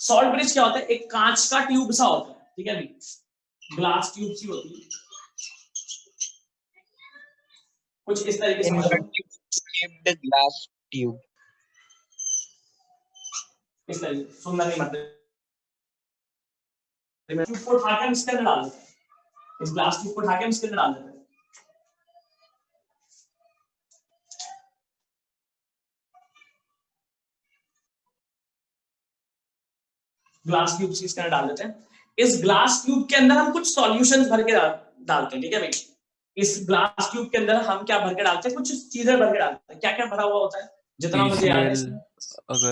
Salt bridge क्या होता है, एक कांच का ट्यूब सा होता है, ठीक है भाई, ग्लास ट्यूब सी होती है, कुछ इस तरीके से समझ लो, ग्लास ट्यूब, इस तरीके से सुंदर नहीं मतलब ट्यूब को उठा के हम इसके अंदर डाल देते हैं, इस ग्लास ट्यूब को उठा के हम इसके अंदर डाल देते हैं, ग्लास ट्यूब से इसके अंदर डाल देते हैं, इस ग्लास ट्यूब के अंदर हम कुछ सॉल्यूशंस भर के डालते हैं, ठीक है भाई, इस ग्लास ट्यूब के अंदर हम क्या भर के डालते हैं, कुछ चीजें भर के डालते हैं, क्या क्या भरा हुआ होता है, जितना मुझे याद है,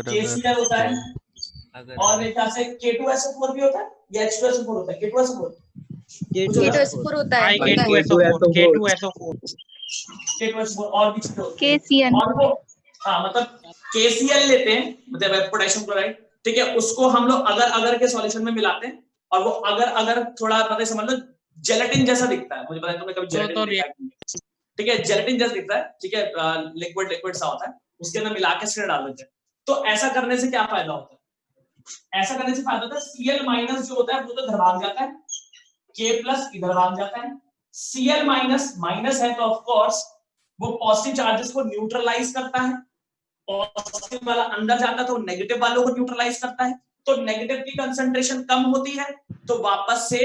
KCl होता है, और मेरे ख्याल से K2SO4 भी होता है, या H2SO4 होता है, K2SO4 K2SO4 होता है, K2SO4 और भी चीजें होती हैं, KCl, और वो हाँ मतलब KCl लेते हैं, मतलब पोटेशियम क्लोराइड, ठीक है, उसको हम लोग अगर अगर के सॉल्यूशन में मिलाते हैं, और वो अगर अगर थोड़ा पता समझ लो जेलेटिन जैसा दिखता है, मुझे पता है तुमने कभी जेलेटिन देखा है, ठीक है, जेलेटिन जैसा दिखता है, ठीक है, लिक्विड लिक्विड सा होता है, उसके अंदर मिला के इसके डाल देते हैं, तो ऐसा करने से क्या फायदा होता है, ऐसा करने से फायदा होता है, Cl माइनस जो होता है वो तो इधर भाग जाता है, K प्लस इधर भाग जाता है, Cl माइनस माइनस है तो ऑफ कोर्स वो पॉजिटिव चार्जेस को न्यूट्रलाइज करता है, पॉजिटिव वाला अंदर जाता है तो नेगेटिव वालों को न्यूट्रलाइज करता है, तो नेगेटिव की कंसंट्रेशन कम होती है तो वापस से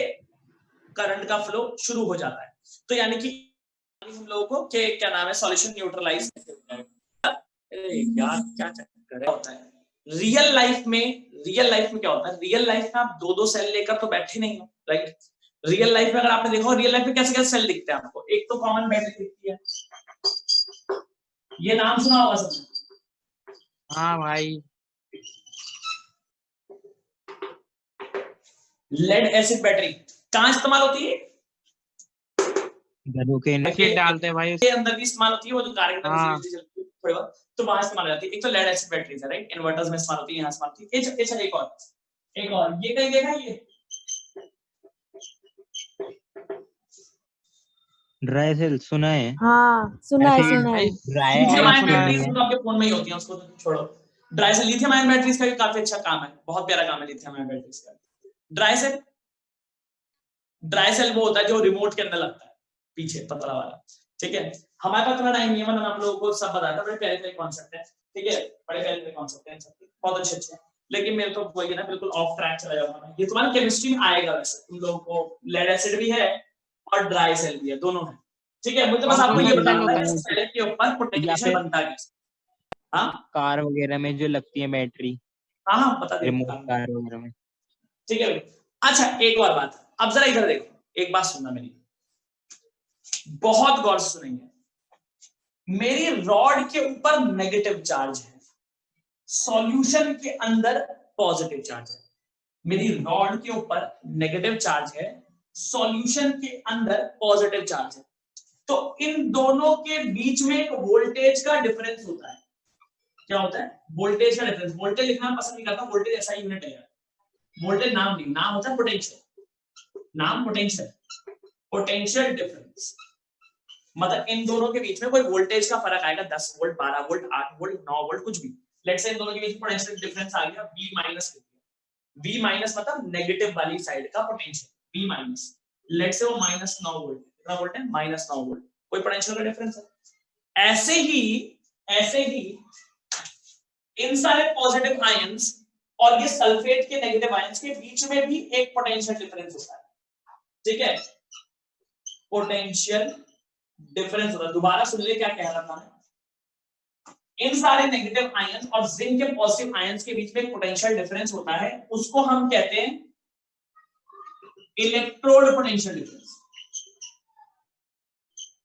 करंट का फ्लो शुरू हो जाता है, तो यानी कि हम लोगों को क्या नाम है, सॉल्यूशन न्यूट्रलाइज यार क्या चक्कर होता है रियल लाइफ में क्या होता है, रियल लाइफ में आप दो दो सेल लेकर तो बैठे नहीं हो, राइट, रियल लाइफ में अगर आपने देखो, रियल लाइफ में कैसे कैसे सेल दिखते हैं आपको, एक तो कॉमन बैटरी दिखती है, ये नाम सुना होगा सबने, हाँ भाई, लेड एसिड बैटरी कहां इस्तेमाल होती है, घरों के अंदर डालते हैं भाई, के अंदर भी इस्तेमाल होती है, वो जो कार के अंदर हाँ, बिजली चलती है थोड़ी बहुत, तो वहां इस्तेमाल हो जाती है, एक तो लेड एसिड बैटरीज है, राइट, इन्वर्टर्स में इस्तेमाल होती है, यहां इस्तेमाल होती है, एक और ये कहीं देखा ये ड्राई सेल सुना है, हाँ सुना है ड्राई लिथियम आयन सुना बैटरीज है, तो आपके फोन में ही होती हैं, उसको तो छोड़ो, dry cell lithium ion batteries का भी काफी अच्छा काम है, बहुत प्यारा काम है लिथियम आयन बैटरीज का, ड्राई सेल वो होता है जो रिमोट के अंदर लगता है पीछे पतला वाला, ठीक है, हमारे पास थोड़ा टाइम नहीं है, मैंने आप लोगों को सब बताया था, बड़े प्यारे प्यारे कॉन्सेप्ट है, ठीक है, बड़े प्यारे प्यारे कॉन्सेप्ट है, बहुत अच्छे अच्छे, लेकिन मेरे तो वही है ना, बिल्कुल ऑफ ट्रैक चला जाऊंगा मैं, ये तुम्हारा केमिस्ट्री में आएगा, वैसे तुम लोगों को लेड एसिड भी है और ड्राई सेल भी है, दोनों है, ठीक है, मुझे बस आपको ये बताना है सेल के ऊपर पोटेंशियल बनता है कैसे, हाँ कार वगैरह में जो लगती है बैटरी, हाँ हाँ बता दे, रिमोट कार वगैरह में, ठीक है भाई, अच्छा एक और बात, अब जरा इधर देखो, एक बात सुनना मेरी, बहुत गौर से सुनेंगे, मेरी रॉड के ऊपर नेगेटिव चार्ज है, सॉल्यूशन के अंदर पॉजिटिव चार्ज है, मेरी रॉड के ऊपर नेगेटिव चार्ज है, सॉल्यूशन के अंदर पॉजिटिव चार्ज है, तो इन दोनों के बीच में एक वोल्टेज का डिफरेंस होता है, क्या होता है, वोल्टेज का डिफरेंस, वोल्टेज लिखना पसंद नहीं करता, वोल्टेज ऐसा यूनिट है, वोल्टेज नाम नहीं, नाम होता है पोटेंशियल, नाम पोटेंशियल डिफरेंस, मतलब इन दोनों के बीच में कोई वोल्टेज का फर्क आएगा, 10 वोल्ट 12 वोल्ट 8 वोल्ट 9 वोल्ट कुछ भी, लेट्स से इन दोनों के बीच पोटेंशियल डिफरेंस आ गया V माइनस, V माइनस मतलब नेगेटिव वाली साइड का potential V minus, let's say वो -9 वोल्ट, कितना वोल्ट है, -9 वोल्ट, कोई पोटेंशियल का डिफरेंस है, ऐसे ही इन सारे पॉजिटिव आयंस और ये सल्फेट के नेगेटिव आयंस के बीच में भी एक पोटेंशियल डिफरेंस होता है, ठीक है, पोटेंशियल डिफरेंस होता है, दोबारा सुन ले क्या कह रहा था मैं, इन सारे नेगेटिव आयंस और जिंक के पॉजिटिव आयंस के बीच में एक पोटेंशियल डिफरेंस होता है, उसको हम कहते हैं इलेक्ट्रोड पोटेंशियल डिफरेंस,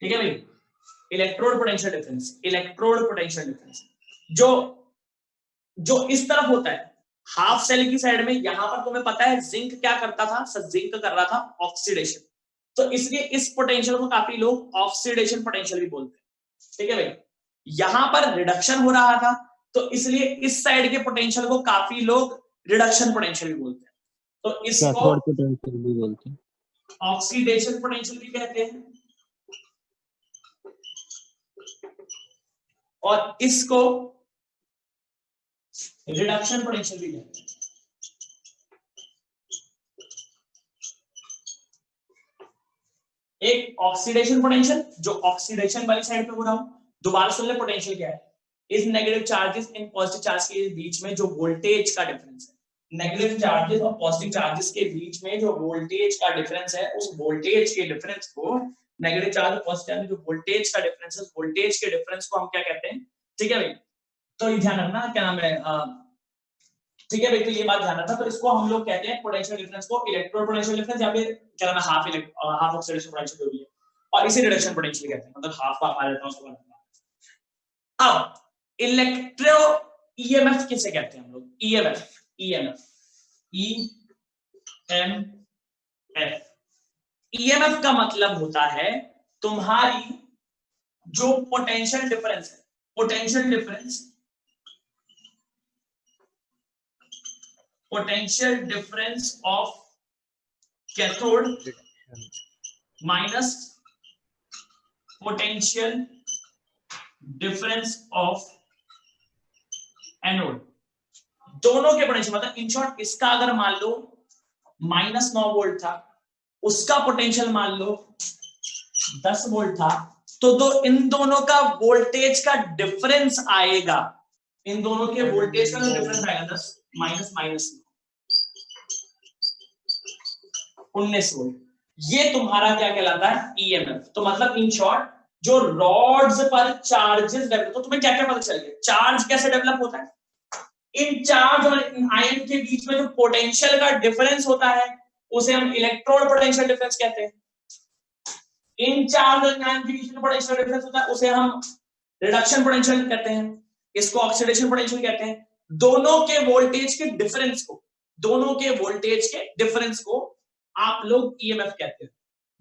ठीक है भाई, इलेक्ट्रोड पोटेंशियल डिफरेंस, जो इस तरफ होता है हाफ सेल की साइड में, यहां पर तुम्हें पता है जिंक क्या करता था, जिंक कर रहा था ऑक्सीडेशन, तो इसलिए इस पोटेंशियल को काफी लोग ऑक्सीडेशन पोटेंशियल भी बोलते हैं, ठीक है भाई, यहां पर रिडक्शन हो रहा था, तो इसलिए इस साइड के पोटेंशियल को काफी लोग रिडक्शन पोटेंशियल भी बोलते हैं, तो इसको पोटेंशियल भी बोलते हैं, ऑक्सीडेशन पोटेंशियल भी कहते हैं, और इसको रिडक्शन पोटेंशियल भी कहते हैं, एक ऑक्सीडेशन पोटेंशियल जो ऑक्सीडेशन वाली साइड पे हो रहा हूं, दोबारा सुन ले पोटेंशियल क्या है, इस negative charges in positive charge के बीच में जो वोल्टेज का डिफरेंस है, नेगेटिव चार्जेस और पॉजिटिव चार्जेस के बीच में जो वोल्टेज का डिफरेंस है, उस वोल्टेज के डिफरेंस को, नेगेटिव चार्ज और पॉजिटिव चार्ज में जो वोल्टेज का डिफरेंस है, वोल्टेज के डिफरेंस को हम क्या कहते हैं, ठीक है भाई। तो ये ध्यान रखना, क्या नाम है, ठीक है भाई, तो ये बात ध्यान रखना। तो इसको हम लोग कहते हैं पोटेंशियल डिफरेंस को इलेक्ट्रोड पोटेंशियल डिफरेंस, या फिर क्या नाम है हाफ ऑक्सीडेशन पोटेंशियल जो भी है, और इसे रिडक्शन पोटेंशियल कहते हैं, मतलब हाफ का आ जाता है उसको। अब इलेक्ट्रो ईएमएफ किसे कहते हैं हम लोग, ईएमएफ, ईएमएफ, ईएमएफ, ईएमएफ का मतलब होता है तुम्हारी जो पोटेंशियल डिफरेंस है, potential difference, potential difference of cathode minus potential difference of anode, दोनों के पोटेंशियल, मतलब इन शॉर्ट इसका अगर मान लो -9 वोल्ट था, उसका पोटेंशियल मान लो 10 वोल्ट था, तो इन दोनों का वोल्टेज का डिफरेंस आएगा, इन दोनों के वोल्टेज का डिफरेंस आएगा 10 माइनस 19 वोल्ट। ये तुम्हारा क्या कहलाता है, ईएमएफ। तो मतलब इन शॉर्ट जो रॉड्स पर चार्जेस डेवलप, तो तुम्हें क्या क्या पता चल गया, चार्ज कैसे डेवलप होता है, इन चार्ज और इन आयन के बीच में जो पोटेंशियल का डिफरेंस होता है उसे हम इलेक्ट्रोड पोटेंशियल डिफरेंस कहते हैं। इन चार्ज और आयन के बीच में पोटेंशियल डिफरेंस होता है उसे हम रिडक्शन पोटेंशियल कहते हैं, इसको ऑक्सीडेशन पोटेंशियल कहते हैं। दोनों के वोल्टेज के डिफरेंस को, दोनों के वोल्टेज के डिफरेंस को आप लोग ईएमएफ कहते हैं।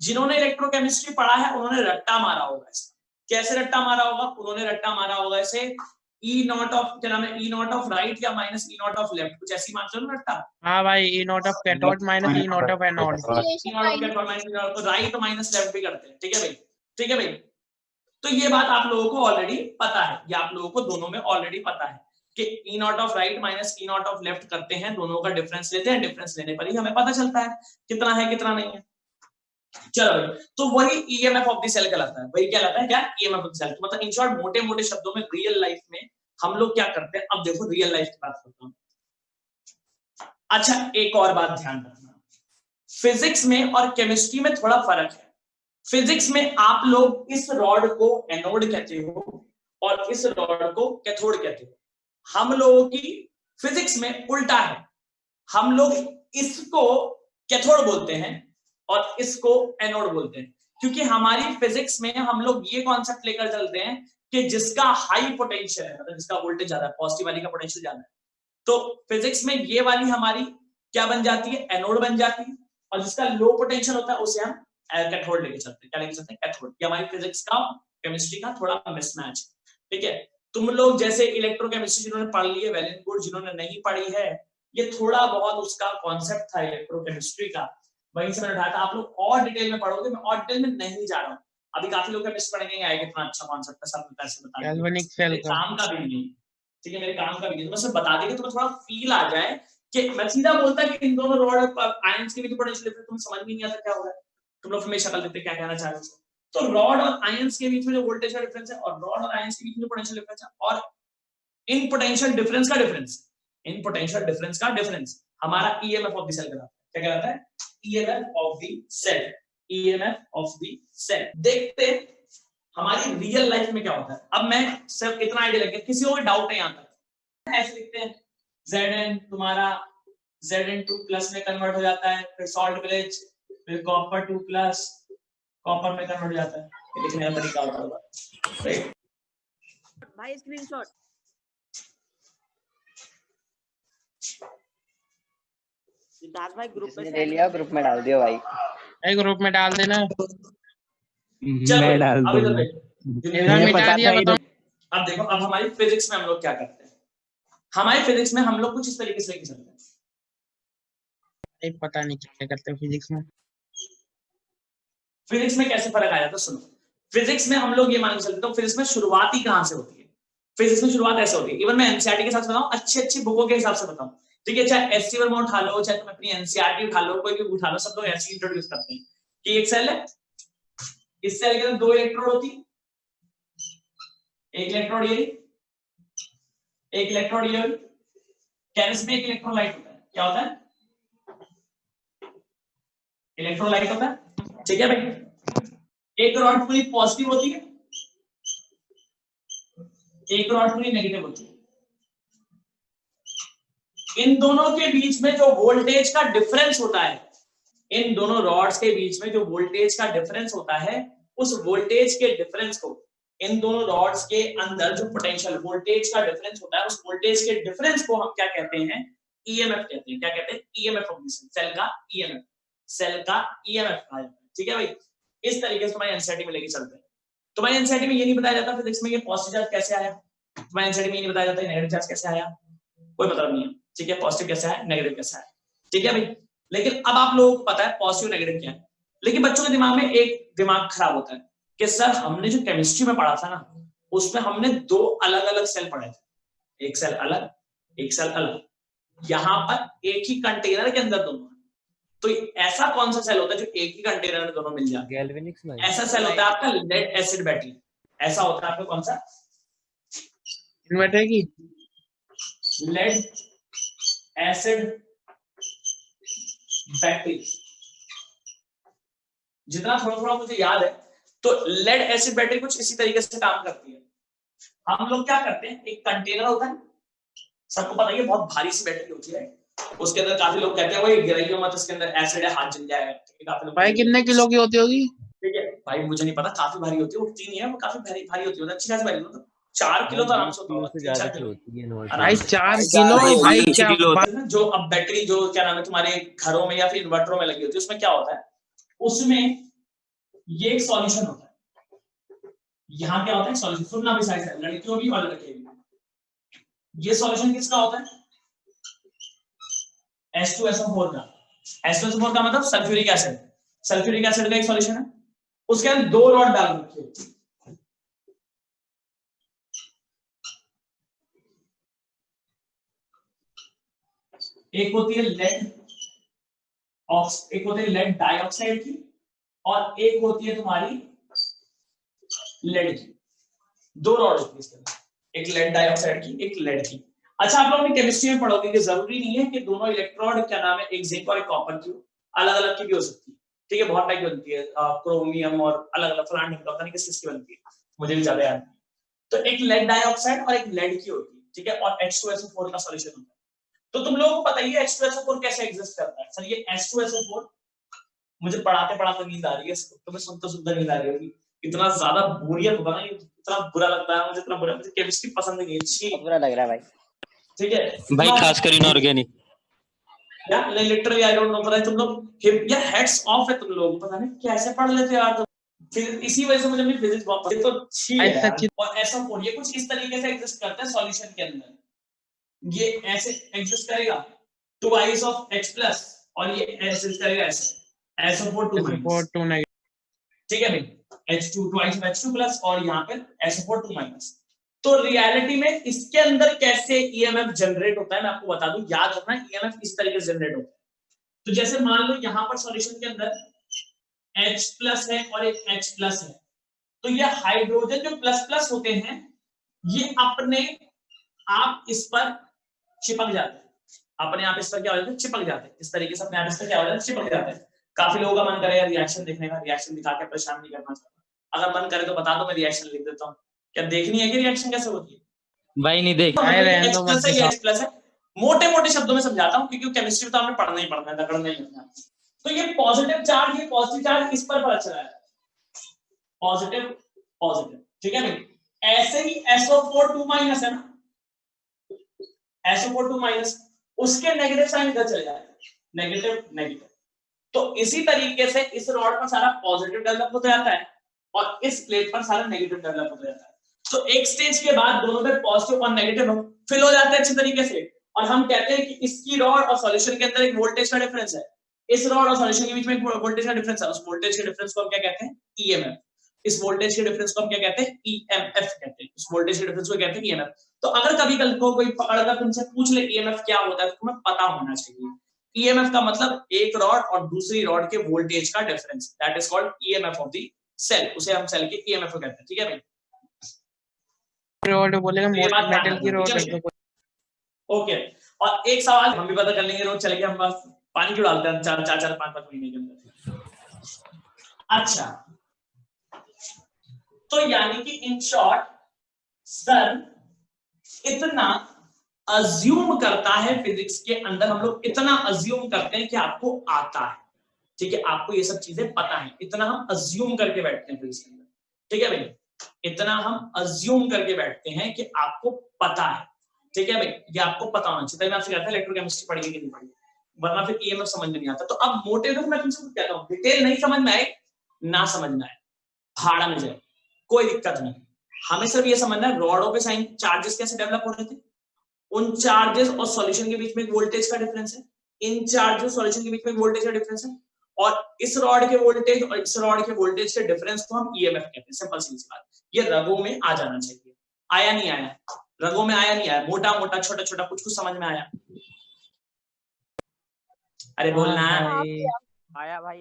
जिन्होंने इलेक्ट्रोकेमिस्ट्री पढ़ा है उन्होंने रट्टा मारा होगा इसका। कैसे रट्टा मारा होगा, उन्होंने रट्टा मारा होगा इसे ई नॉट ऑफ, क्या नाम है, ई नॉट ऑफ राइट या minus E naught of left, कुछ ऐसी मान लो रट्टा। हाँ भाई, E naught of cathode minus E naught of anode, E naught of cathode minus right minus left भी करते हैं, ठीक है भाई, ठीक है भाई। तो ये बात आप लोगों को ऑलरेडी पता है, ये आप लोगों को दोनों में ऑलरेडी पता है कि E naught of right minus E naught of left करते हैं, दोनों का डिफरेंस लेते हैं, डिफरेंस लेने पर ही हमें पता चलता है कितना है कितना नहीं है। चलो भाई, तो वही ईएमएफ ऑफ द सेल कहलाता है, वही क्या कहलाता है, क्या, ईएमएफ ऑफ द सेल। मतलब इन शॉर्ट मोटे मोटे शब्दों में रियल लाइफ में हम लोग क्या करते हैं, अब देखो रियल लाइफ की बात करता हूं। अच्छा, एक और बात ध्यान रखना, फिजिक्स में और केमिस्ट्री में थोड़ा फर्क है। फिजिक्स में आप लोग इस रॉड को एनोड कहते हो और इस रॉड को कैथोड कहते हो। हम लोगों की फिजिक्स में उल्टा है, हम लोग इसको कैथोड बोलते हैं और इसको एनोड बोलते हैं, क्योंकि हमारी फिजिक्स में हम लोग ये कॉन्सेप्ट लेकर चलते हैं कि जिसका हाई पोटेंशियल है, मतलब जिसका वोल्टेज ज्यादा है, पॉजिटिव वाली का पोटेंशियल ज्यादा है, तो फिजिक्स में ये वाली हमारी क्या बन जाती है, एनोड बन जाती है, और जिसका लो पोटेंशियल होता है उसे हम कैथोड लेके चलते हैं। क्या लेके चलते हैं, कैथोड। ये हमारी फिजिक्स का केमिस्ट्री का थोड़ा मिसमैच, ठीक है। तुम लोग जैसे इलेक्ट्रोकेमिस्ट्री जिन्होंने पढ़ ली है वेल एंड गुड, जिन्होंने नहीं पढ़ी है, ये थोड़ा बहुत उसका कॉन्सेप्ट था इलेक्ट्रोकेमिस्ट्री का, वहीं से मैंने उठाया था। आप लोग और डिटेल में पढ़ोगे, मैं और डिटेल में नहीं जा रहा हूँ। अभी काफी लोग केमिस्ट्री पढ़ेंगे, आएगा कितना अच्छा कॉन्सेप्ट है, सब पैसे बता देंगे, काम का भी नहीं, ठीक है, मेरे काम का भी नहीं, तो बस बता देंगे, तुम्हें थोड़ा फील आ जाए कि मैं सीधा बोलता कि इन दोनों रॉड आयंस के बीच पोटेंशियल डिफरेंस तुम्हें समझ में नहीं आता क्या हो रहा है, तुम लोग फिर शक्ल देते क्या कहना चाह रहे हो। तो रॉड और आयंस के बीच में जो वोल्टेज का डिफरेंस है, और रॉड और आयंस के बीच में जो पोटेंशियल डिफरेंस है, और इन पोटेंशियल डिफरेंस का डिफरेंस, इन पोटेंशियल डिफरेंस का डिफरेंस हमारा ईएमएफ ऑफ द सेल कहलाता है। क्या कहलाता है, EMF of the cell, EMF of the cell. देखते हैं हमारी रियल लाइफ में क्या होता है। अब मैं सिर्फ इतना आइडिया लग गया, किसी को डाउट है यहाँ तक, ऐसे लिखते हैं Zn तुम्हारा Zn2 प्लस में कन्वर्ट हो जाता है, फिर सॉल्ट ब्रिज, फिर कॉपर 2 प्लस कॉपर में कन्वर्ट हो जाता है, ये लिखने का तरीका होता है राइट भाई। स्क्रीनशॉट सिद्धार्थ भाई ग्रुप में ले लिया, ग्रुप में डाल दिया भाई, ग्रुप में डाल देना, मैं डाल दूंगा। मिटा दिया, बताओ। अब देखो, अब हमारी फिजिक्स में हम लोग क्या करते हैं, हमारी फिजिक्स में हम लोग कुछ इस तरीके से लेके चलते हैं। पता नहीं क्या करते हैं फिजिक्स में। फिजिक्स में कैसे फर्क आ जाता है, सुनो। फिजिक्स में हम लोग ये मान के चलते हैं, फिजिक्स में शुरुआत ही कहां से होती है, फिजिक्स में शुरुआत ऐसे होती है। इवन मैं एनसीईआरटी के हिसाब से बताऊं, अच्छी अच्छी बुकों के हिसाब से बताऊं, ठीक है, चाहे एससी वर्मा उठा लो, चाहे तुम अपनी एनसीईआरटी उठा लो, कोई भी उठा लो, सब लोग ऐसे इंट्रोड्यूस करते हैं कि एक सेल है, इस सेल के अंदर 2 इलेक्ट्रोड होती है, एक इलेक्ट्रोड ये, एक इलेक्ट्रोड ये, केमिस्ट में एक इलेक्ट्रोलाइट होता है, क्या होता है? इलेक्ट्रोलाइट होता है, ठीक है भाई। एक रॉड पूरी पॉजिटिव होती है, एक रॉड पूरी नेगेटिव होती है। इन दोनों के बीच में जो वोल्टेज का डिफरेंस होता है, इन दोनों रॉड्स के बीच में जो वोल्टेज का डिफरेंस होता है, उस वोल्टेज के डिफरेंस को, इन दोनों रॉड्स के अंदर जो पोटेंशियल वोल्टेज का डिफरेंस होता है, उस वोल्टेज के डिफरेंस को हम क्या कहते हैं? ईएमएफ कहते हैं। क्या कहते हैं? ईएमएफ ऑफ दिस सेल का ईएमएफ, सेल का ईएमएफ कहा जाता है, ठीक है भाई। इस तरीके से तुम्हारे एनसीईआरटी में लेके चलते हैं। तुम्हारे एनसीईआरटी में ये नहीं बताया जाता फिजिक्स में ये पॉजिटिव चार्ज कैसे आया, तुम्हारे एनसीईआरटी में ये नहीं बताया जाता नेगेटिव चार्ज कैसे आया, कोई मतलब नहीं है, ठीक है। पॉजिटिव कैसे आया, नेगेटिव कैसे आया, ठीक है भाई। लेकिन अब आप लोगों को पता है पॉजिटिव नेगेटिव क्या है, लेकिन बच्चों के दिमाग में एक दिमाग खराब होता है कि सर हमने जो केमिस्ट्री में पढ़ा था ना, उसमें हमने 2 अलग अलग सेल पढ़े थे, एक सेल अलग, एक सेल अलग, यहां पर एक ही कंटेनर के अंदर दोनों। तो ऐसा कौन सा सेल होता है जो एक ही कंटेनर में दोनों मिल जाते हैं? ऐसा सेल होता है आपका लेड एसिड बैटरी। ऐसा होता है आपका कौन सा? इन्वर्टर की लेड एसिड बैटरी। जितना थोड़ा थोड़ा मुझे याद है, तो लेड एसिड बैटरी कुछ इसी तरीके से काम करती है। हम लोग क्या करते हैं, एक कंटेनर होता है, सबको पता है बहुत भारी सी बैटरी होती है, उसके अंदर काफी लोग कहते हैं वही गिराइयो मत, इसके अंदर एसिड है हाथ जल जाएगा, काफी लोग भाई कितने किलो की होती होगी? ठीक है भाई, मुझे नहीं पता, काफी भारी होती है, उठती नहीं है वो, काफी भारी भारी होती है, अच्छी खासी भारी होती है, 4 किलो तो आराम से होता है, 4 किलो भाई 4 किलो भाई क्या बात। जो अब बैटरी जो क्या नाम है तुम्हारे घरों में या फिर इन्वर्टरों में लगी होती है, उसमें क्या होता है, उसमें ये एक सॉल्यूशन होता है, यहाँ क्या होता है सॉल्यूशन, सुनना भी साइड है, लड़कियों भी और लड़के भी। ये सॉल्यूशन किसका होता है? H2SO4 का। H2SO4 का मतलब सल्फ्यूरिक एसिड, सल्फ्यूरिक एसिड का एक सॉल्यूशन है, उसके अंदर 2 रॉड डाल रखी है, एक होती है लेड एक होती है लेड डाइऑक्साइड की, और एक होती है तुम्हारी लेड की। 2 रॉड होती है इसके अंदर, एक लेड डाइऑक्साइड की, एक लेड की। अच्छा, आप लोगों ने केमिस्ट्री में पढ़ोगे कि जरूरी नहीं है कि दोनों इलेक्ट्रोड क्या नाम है, एक जिंक और एक कॉपर की, अलग अलग की भी हो सकती है, ठीक है। बहुत टाइप की बनती है, क्रोमियम और अलग अलग फलान पता नहीं किस की बनती है, मुझे भी ज्यादा याद नहीं। तो एक लेड डाइऑक्साइड और एक लेड की होती है, ठीक है, और H2SO4 का सॉल्यूशन होता है। तो तुम लोगों को पता ही है H2SO4 कैसे एग्जिस्ट करता है। सर ये H2SO4 मुझे पढ़ाते पढ़ाते नींद आ रही है, तुम्हें सुनते सुनते नींद आ रही होगी, इतना ज्यादा बोरियत होता है, इतना बुरा लगता है मुझे, इतना बुरा, मुझे केमिस्ट्री पसंद नहीं है, अच्छी बुरा लग रहा है भाई, ठीक है भाई, खासकर इनऑर्गेनिक। या लिटरली आई डोंट नो, पता है तुम लोग या हेड्स ऑफ है तुम लोग, पता नहीं कैसे पढ़ लेते यार तुम। फिर इसी वजह से मुझे भी फिजिक्स बहुत पसंद है, तो अच्छी है यार। और ऐसा ये कुछ इस तरीके से एग्जिस्ट करता है सॉल्यूशन के अंदर, ये ऐसे एग्जिस्ट करेगा ट्वाइस ऑफ H प्लस, और ये ऐसे करेगा ऐसे SO4 2 ठीक है भाई, H2 twice of H2 plus, और यहाँ पे SO4 2 माइनस। तो रियलिटी में इसके अंदर कैसे ईएमएफ जनरेट होता है मैं आपको बता दूं, याद रखना ईएमएफ इस तरीके से जनरेट होता है। तो जैसे मान लो यहाँ पर सॉल्यूशन के अंदर H प्लस है और एक H प्लस है, तो ये हाइड्रोजन जो प्लस प्लस होते हैं, ये अपने आप इस पर चिपक जाते हैं, अपने आप इस पर क्या हो जाते हैं, चिपक जाते हैं, इस तरीके से अपने आप इस पर क्या हो जाता है, चिपक जाते हैं। काफी लोगों का मन करे रिएक्शन देखने का, रिएक्शन दिखा के परेशान नहीं करना चाहता, अगर मन करे तो बता दो, मैं रिएक्शन लिख देता हूँ। क्या देखनी है कि रिएक्शन कैसे होती है? भाई नहीं देख, H प्लस है, मोटे मोटे शब्दों में समझाता हूँ क्योंकि केमिस्ट्री तो हमें पढ़ना ही पड़ना है, दगड़ना ही है। तो ये पॉजिटिव चार्ज, ये पॉजिटिव चार्ज इस पर पता चला है, पॉजिटिव पॉजिटिव, ठीक है भाई। ऐसे ही SO4 2 माइनस है ना, SO4 2 माइनस, उसके नेगेटिव साइन इधर चले जाएगा, नेगेटिव नेगेटिव। तो इसी तरीके से इस रॉड पर सारा पॉजिटिव डेवलप होता जाता है और इस प्लेट पर सारा नेगेटिव डेवलप होता जाता है। तो एक स्टेज के बाद दोनों में पॉजिटिव और नेगेटिव फिल हो जाते हैं अच्छी तरीके से, और हम कहते हैं कि इसकी रॉड और सॉल्यूशन के अंदर एक वोल्टेज का डिफरेंस है, इस रॉड और सॉल्यूशन के बीच में एक वोल्टेज का डिफरेंस है, उस वोल्टेज के डिफरेंस को हम क्या कहते हैं, ईएमएफ। इस वोल्टेज के डिफरेंस को हम क्या कहते हैं, ईएमएफ कहते हैं, इस वोल्टेज के डिफरेंस को कहते हैं ईएमएफ। तो अगर कभी कल को कोई अगर तुमसे पूछ ले ईएमएफ क्या होता है, तो तुम्हें पता होना चाहिए। ईएमएफ का मतलब एक रॉड और दूसरी रॉड के वोल्टेज का difference, that is called EMF of the cell, उसे हम सेल के ईएमएफ कहते हैं, ठीक है भाई। रोड बोलेगा ये बात ध्यान मेटल की रखना, रोड ठीक है है भाई? ओके, और एक सवाल हम भी पता कर लेंगे, रोज चलेंगे, हम बस पानी क्यों डालते हैं 4-4 5-5 महीने के अंदर। अच्छा, तो यानी कि इन शॉर्ट सर इतना अज्यूम करता है फिजिक्स के अंदर, हम लोग इतना अज्यूम करते हैं कि आपको आता है, ठीक है, आपको ये सब चीजें पता है, इतना हम अज्यूम करके बैठते हैं फिजिक्स के अंदर, ठीक है भाई, इतना हम अज्यूम करके बैठते हैं कि आपको पता है, ठीक है भाई, ये आपको पता होना चाहिए। मैं आपसे कहता हूं इलेक्ट्रोकेमिस्ट्री पढ़िए कि नहीं पढ़िए, वरना फिर ईएमएफ समझ में नहीं आता। तो अब मोटे रूप मैं तुमसे कहता हूं, डिटेल नहीं समझ में आए ना समझ में आए, भाड़ा में जाए, कोई दिक्कत नहीं, हमें सिर्फ ये समझना है रॉडों पे साइन चार्जेस कैसे डेवलप हो रहे थे, उन चार्जेस और सॉल्यूशन के बीच में वोल्टेज का डिफरेंस है, इन चार्जेस सॉल्यूशन के बीच में वोल्टेज का डिफरेंस है, और इस रॉड के वोल्टेज और इस रॉड के वोल्टेज के डिफरेंस को हम ईएमएफ कहते हैं। सिंपल सी बात, ये रगों में आ जाना चाहिए। आया नहीं आया? रगों में आया नहीं आया? मोटा मोटा छोटा छोटा कुछ कुछ समझ में आया? अरे बोलना है। आया भाई।